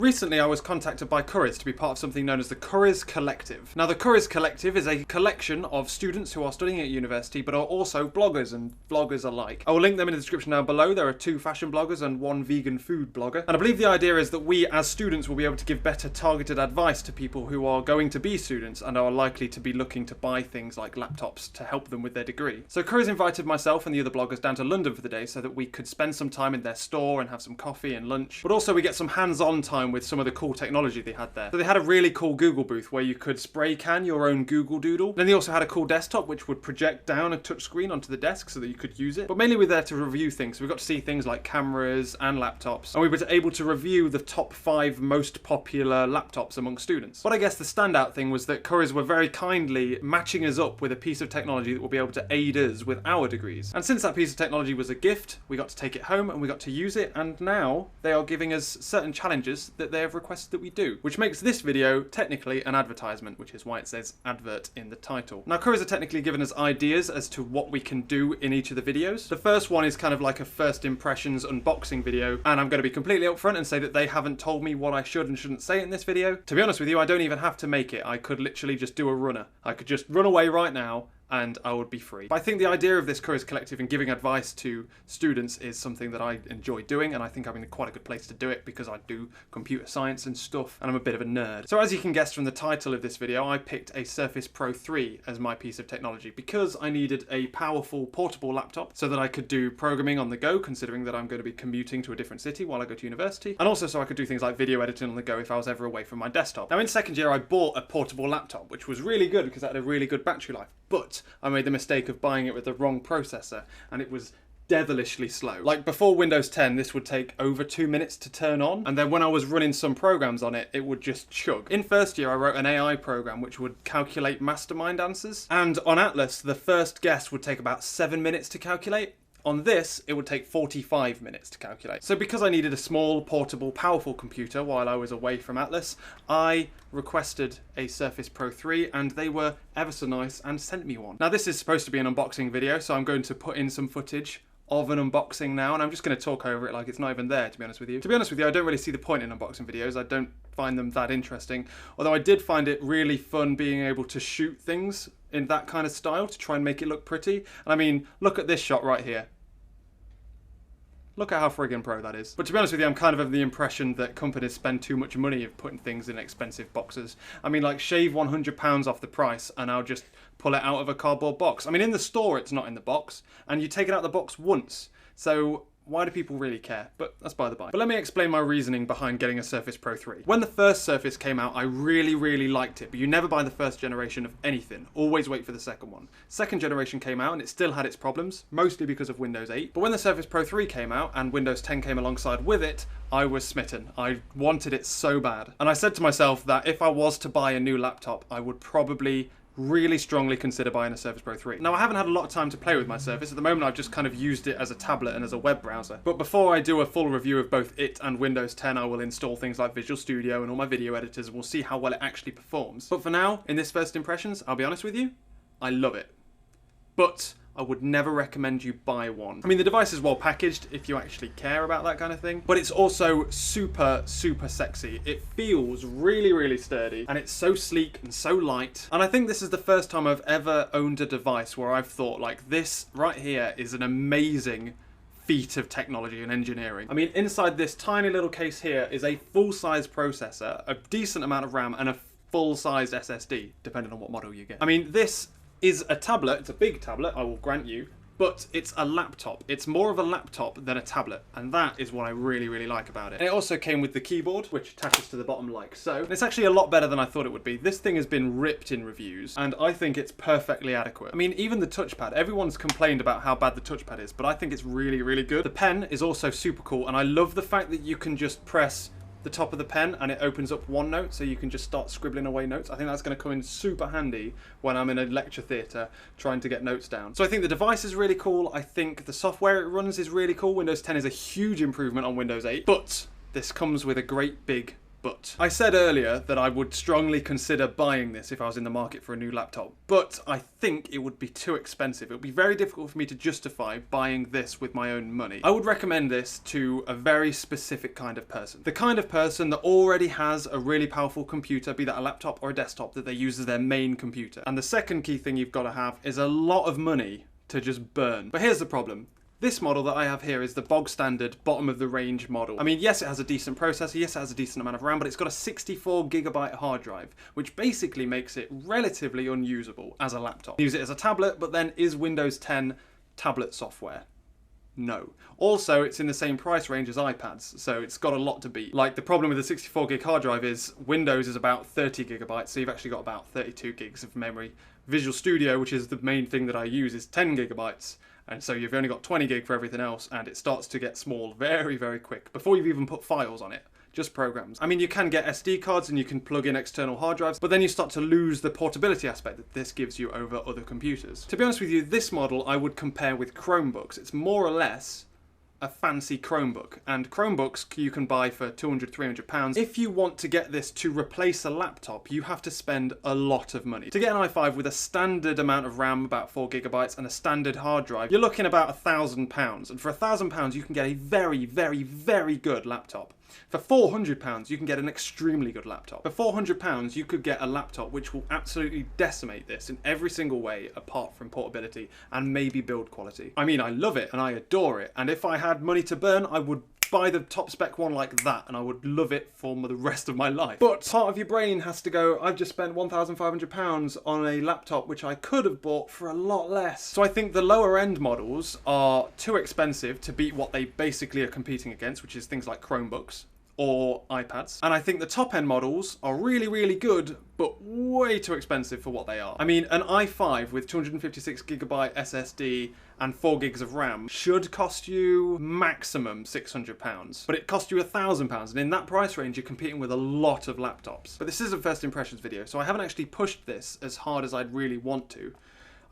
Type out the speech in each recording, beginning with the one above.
Recently, I was contacted by Currys to be part of something known as the Currys Collective. Now, the Currys Collective is a collection of students who are studying at university but are also bloggers and vloggers alike. I will link them in the description down below. There are 2 fashion bloggers and 1 vegan food blogger. And I believe the idea is that we as students will be able to give better targeted advice to people who are going to be students and are likely to be looking to buy things like laptops to help them with their degree. So Currys invited myself and the other bloggers down to London for the day so that we could spend some time in their store and have some coffee and lunch. But also we get some hands-on time with some of the cool technology they had there. So they had a really cool Google booth where you could spray can your own Google Doodle. Then they also had a cool desktop which would project down a touchscreen onto the desk so that you could use it. But mainly we're there to review things. So we got to see things like cameras and laptops, and we were able to review the top 5 most popular laptops among students. But I guess the standout thing was that Currys were very kindly matching us up with a piece of technology that will be able to aid us with our degrees. And since that piece of technology was a gift, we got to take it home and we got to use it, and now they are giving us certain challenges that they have requested that we do, which makes this video technically an advertisement, which is why it says advert in the title. Now, Currys are technically given us ideas as to what we can do in each of the videos. The first one is kind of like a first impressions unboxing video, and I'm going to be completely upfront and say that they haven't told me what I should and shouldn't say in this video. To be honest with you, I don't even have to make it. I could literally just do a runner. I could just run away right now and I would be free. But I think the idea of this Currys Collective and giving advice to students is something that I enjoy doing, and I think I'm in quite a good place to do it because I do computer science and stuff, and I'm a bit of a nerd. So as you can guess from the title of this video, I picked a Surface Pro 3 as my piece of technology because I needed a powerful portable laptop so that I could do programming on the go, considering that I'm going to be commuting to a different city while I go to university, and also so I could do things like video editing on the go if I was ever away from my desktop. Now in second year I bought a portable laptop, which was really good because it had a really good battery life, but I made the mistake of buying it with the wrong processor, and it was devilishly slow. Like before Windows 10, this would take over 2 minutes to turn on, and then when I was running some programs on it, it would just chug. In first year, I wrote an AI program which would calculate mastermind answers, and on Atlas, the first guess would take about 7 minutes to calculate. On this, it would take 45 minutes to calculate. So because I needed a small, portable, powerful computer while I was away from Atlas, I requested a Surface Pro 3, and they were ever so nice and sent me one. Now this is supposed to be an unboxing video, so I'm going to put in some footage of an unboxing now, and I'm just going to talk over it like it's not even there, to be honest with you. To be honest with you, I don't really see the point in unboxing videos. I don't find them that interesting, although I did find it really fun being able to shoot things in that kind of style to try and make it look pretty. And I mean, look at this shot right here. Look at how friggin' pro that is. But to be honest with you, I'm kind of the impression that companies spend too much money of putting things in expensive boxes. I mean, like, shave £100 off the price and I'll just pull it out of a cardboard box. I mean, in the store it's not in the box, and you take it out of the box once. So why do people really care? But that's by the by. But let me explain my reasoning behind getting a Surface Pro 3. When the first Surface came out, I really liked it, but you never buy the first generation of anything. Always wait for the second one. Second generation came out and it still had its problems, mostly because of Windows 8. But when the Surface Pro 3 came out and Windows 10 came alongside with it, I was smitten. I wanted it so bad. And I said to myself that if I was to buy a new laptop, I would probably really strongly consider buying a Surface Pro 3. Now, I haven't had a lot of time to play with my Surface. At the moment, I've just kind of used it as a tablet and as a web browser. But before I do a full review of both it and Windows 10, I will install things like Visual Studio and all my video editors, and we'll see how well it actually performs. But for now, in this first impressions, I'll be honest with you, I love it. But I would never recommend you buy one. I mean, the device is well packaged if you actually care about that kind of thing, but it's also super sexy. It feels really sturdy, and it's so sleek and so light. And I think this is the first time I've ever owned a device where I've thought, like, this right here is an amazing feat of technology and engineering. I mean, inside this tiny little case here is a full-size processor, a decent amount of RAM, and a full-sized SSD, depending on what model you get. I mean, this is a tablet. It's a big tablet, I will grant you, but it's a laptop. It's more of a laptop than a tablet, and that is what I really like about it. And it also came with the keyboard, which attaches to the bottom like so. And it's actually a lot better than I thought it would be. This thing has been ripped in reviews, and I think it's perfectly adequate. I mean, even the touchpad, everyone's complained about how bad the touchpad is, but I think it's really good. The pen is also super cool, and I love the fact that you can just press the top of the pen and it opens up OneNote, so you can just start scribbling away notes. I think that's going to come in super handy when I'm in a lecture theatre trying to get notes down. So I think the device is really cool. I think the software it runs is really cool. Windows 10 is a huge improvement on Windows 8, but this comes with a great big But I said earlier that I would strongly consider buying this if I was in the market for a new laptop, but I think it would be too expensive. It would be very difficult for me to justify buying this with my own money. I would recommend this to a very specific kind of person. The kind of person that already has a really powerful computer, be that a laptop or a desktop, that they use as their main computer. And the second key thing you've got to have is a lot of money to just burn. But here's the problem. This model that I have here is the bog standard bottom of the range model. I mean, yes, it has a decent processor, yes, it has a decent amount of RAM, but it's got a 64GB hard drive, which basically makes it relatively unusable as a laptop. Use it as a tablet, but then is Windows 10 tablet software? No. Also, it's in the same price range as iPads, so it's got a lot to beat. Like, the problem with the 64GB hard drive is Windows is about 30GB, so you've actually got about 32 gigs of memory. Visual Studio, which is the main thing that I use, is 10GB. And so you've only got 20 gig for everything else, and it starts to get small very, very quick, before you've even put files on it, just programs. I mean, you can get SD cards and you can plug in external hard drives, but then you start to lose the portability aspect that this gives you over other computers. To be honest with you, this model I would compare with Chromebooks. It's more or less a fancy Chromebook, and Chromebooks you can buy for £200–300. If you want to get this to replace a laptop, you have to spend a lot of money. To get an i5 with a standard amount of RAM, about 4GB, and a standard hard drive, you're looking about £1,000, and for £1,000 you can get a very, very, very good laptop. For £400 you can get an extremely good laptop. For £400 you could get a laptop which will absolutely decimate this in every single way apart from portability and maybe build quality. I mean, I love it and I adore it, and if I had money to burn I would buy the top spec one like that and I would love it for the rest of my life. But part of your brain has to go, I've just spent £1,500 on a laptop which I could have bought for a lot less. So I think the lower end models are too expensive to beat what they basically are competing against, which is things like Chromebooks or iPads. And I think the top end models are really, really good, but way too expensive for what they are. I mean, an i5 with 256GB SSD and 4 gigs of RAM should cost you maximum £600, but it cost you £1,000, and in that price range you're competing with a lot of laptops. But this is a first impressions video, so I haven't actually pushed this as hard as I'd really want to.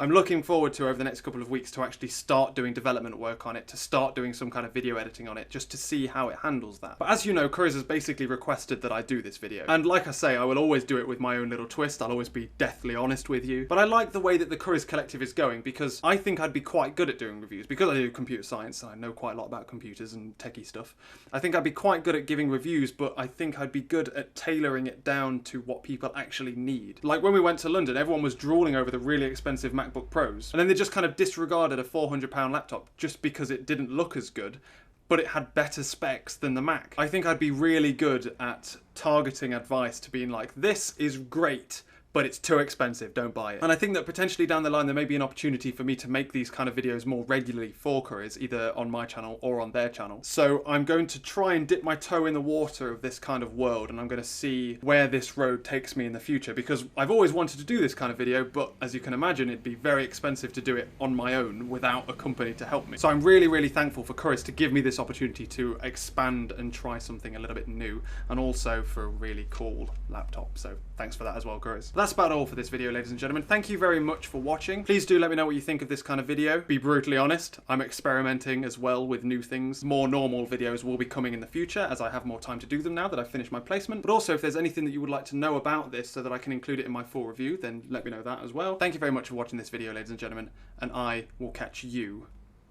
I'm looking forward to, over the next couple of weeks, to actually start doing development work on it, to start doing some kind of video editing on it, just to see how it handles that. But as you know, Currys has basically requested that I do this video. And like I say, I will always do it with my own little twist. I'll always be deathly honest with you. But I like the way that the Currys Collective is going, because I think I'd be quite good at doing reviews. Because I do computer science, and I know quite a lot about computers and techie stuff. I think I'd be quite good at giving reviews, but I think I'd be good at tailoring it down to what people actually need. Like when we went to London, everyone was drooling over the really expensive MacBook Pros, and then they just kind of disregarded a £400 laptop just because it didn't look as good, but it had better specs than the Mac. I think I'd be really good at targeting advice to being like, this is great, but it's too expensive, don't buy it. And I think that potentially down the line there may be an opportunity for me to make these kind of videos more regularly for Currys, either on my channel or on their channel. So I'm going to try and dip my toe in the water of this kind of world, and I'm going to see where this road takes me in the future, because I've always wanted to do this kind of video, but as you can imagine, it'd be very expensive to do it on my own without a company to help me. So I'm really, really thankful for Currys to give me this opportunity to expand and try something a little bit new, and also for a really cool laptop. So thanks for that as well, Currys. That's about all for this video, ladies and gentlemen. Thank you very much for watching. Please do let me know what you think of this kind of video. Be brutally honest, I'm experimenting as well with new things. More normal videos will be coming in the future as I have more time to do them now that I've finished my placement. But also, if there's anything that you would like to know about this so that I can include it in my full review, then let me know that as well. Thank you very much for watching this video, ladies and gentlemen, and I will catch you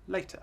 later.